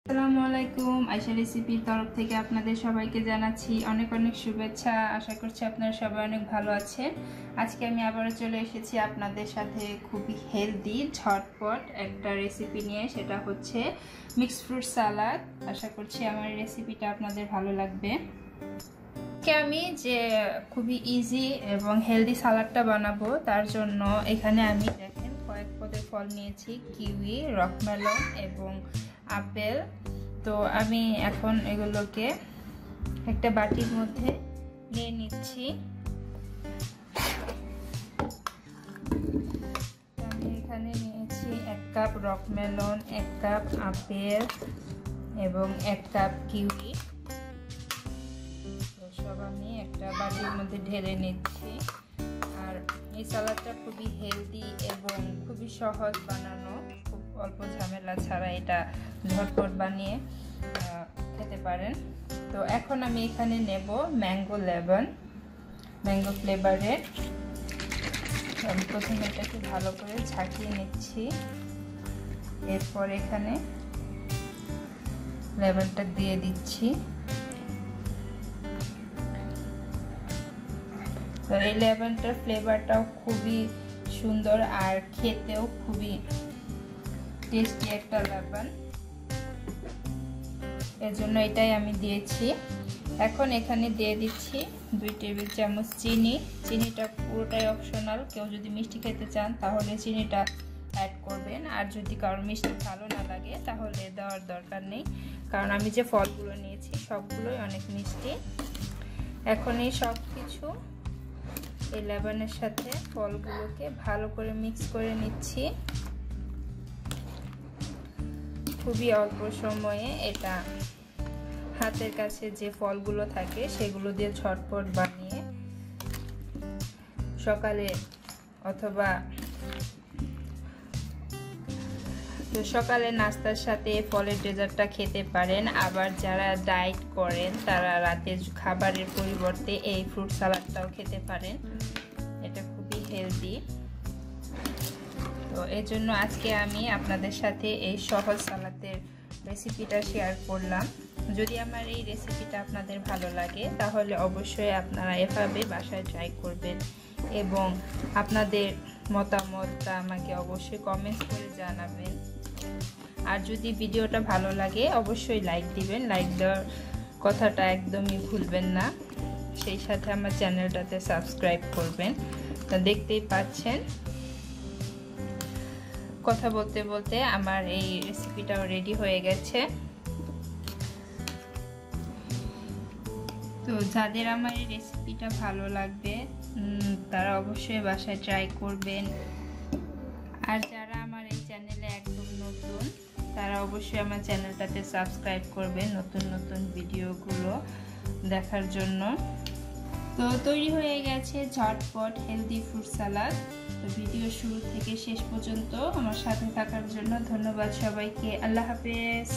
আসসালামু আলাইকুম। আয়শা রেসিপির তরফ থেকে আপনাদের সবাইকে জানাচ্ছি অনেক অনেক শুভেচ্ছা। আশা করছি আপনারা সবাই অনেক ভালো আছেন। আজকে আমি আবারও চলে এসেছি আপনাদের সাথে খুবই হেলদি ঝটপট একটা রেসিপি নিয়ে, সেটা হচ্ছে মিক্সড ফ্রুট সালাদ। আশা করছি আমার রেসিপিটা আপনাদের ভালো লাগবে। আমি যে খুবই ইজি এবং হেলদি সালাদটা বানাবো, তার জন্য এখানে আমি দেখেন কয়েক পদের ফল নিয়েছি, কিউই, রকমেলন এবং আপেল। তো আমি এখন এগুলোকে একটা বাটির মধ্যে নিয়ে নিচ্ছি। আমি এখানে নিয়েছি 1 কাপ রকমেলন, 1 কাপ আপেল এবং 1 কাপ কিউই। সব আমি একটা বাটির মধ্যে ঢেলে নিচ্ছি। আর এই সালাদটা খুবই হেলদি এবং খুবই সহজ বানানো, খুব অল্প ঝামেলা ছাড়া এটা ঝটপট বানিয়ে খেতে পারেন। তো এখন আমি এখানে নেব ম্যাঙ্গো ফ্লেভারের। আমি প্রথমে এটাকে ভালো করে ঝাঁকিয়ে নিচ্ছি। এরপর এখানে লেমনটা দিয়ে দিচ্ছি। তো এই লেমনটার ফ্লেভারটাও খুবই সুন্দর আর খেতেও খুবই টেস্টি একটা লেমন, এর জন্য এটাই আমি দিয়েছি। এখন এখানে দিয়ে দিচ্ছি 2 টেবিল চামচ চিনি। চিনিটা পুরোটাই অপশনাল, কেউ যদি মিষ্টি খেতে চান তাহলে চিনিটা অ্যাড করবেন, আর যদি কারোর মিষ্টি ভালো না লাগে তাহলে দেওয়ার দরকার নেই, কারণ আমি যে ফলগুলো নিয়েছি সবগুলোই অনেক মিষ্টি। এখন এই সব কিছু এই লেমনের সাথে ফলগুলোকে ভালো করে মিক্স করে নিচ্ছি। খুবই অল্প সময়ে এটা হাতের কাছে যে ফলগুলো থাকে সেগুলো দিয়ে ঝটপট বানিয়ে সকালে অথবা সকালে নাস্তার সাথে ফলের ডেজার্টটা খেতে পারেন। আবার যারা ডায়েট করেন তারা রাতের খাবারের পরিবর্তে এই ফ্রুট সালাদটাও খেতে পারেন। এটা খুবই হেলদি। তো এর জন্য আজকে আমি আপনাদের সাথে এই সহজ সালাদের রেসিপিটা শেয়ার করলাম। যদি আমার এই রেসিপিটা আপনাদের ভালো লাগে তাহলে অবশ্যই আপনারা এভাবে বাসায় ট্রাই করবেন এবং আপনাদের মতামতটা আমাকে অবশ্যই কমেন্টস করে জানাবেন। আর যদি ভিডিওটা ভালো লাগে অবশ্যই লাইক দিবেন, লাইক দেওয়ার কথাটা একদমই ভুলবেন না। সেই সাথে আমার চ্যানেলটাতে সাবস্ক্রাইব করবেন। তো দেখতেই পাচ্ছেন কথা বলতে বলতে আমার এই রেসিপিটাও রেডি হয়ে গেছে। তো যাদের আমার এই রেসিপিটা ভালো লাগবে তারা অবশ্যই বাসায় ট্রাই করবেন। আর যারা আমার এই চ্যানেলে একদম নতুন তারা অবশ্যই আমার চ্যানেলটাতে সাবস্ক্রাইব করবেন নতুন নতুন ভিডিওগুলো দেখার জন্য। তো তৈরি হয়ে গেছে ঝটপট হেলদি ফ্রুট সালাদ। তো ভিডিও শুরু থেকে শেষ পর্যন্ত আমার সাথে থাকার জন্য ধন্যবাদ সবাইকে। আল্লাহ হাফেজ।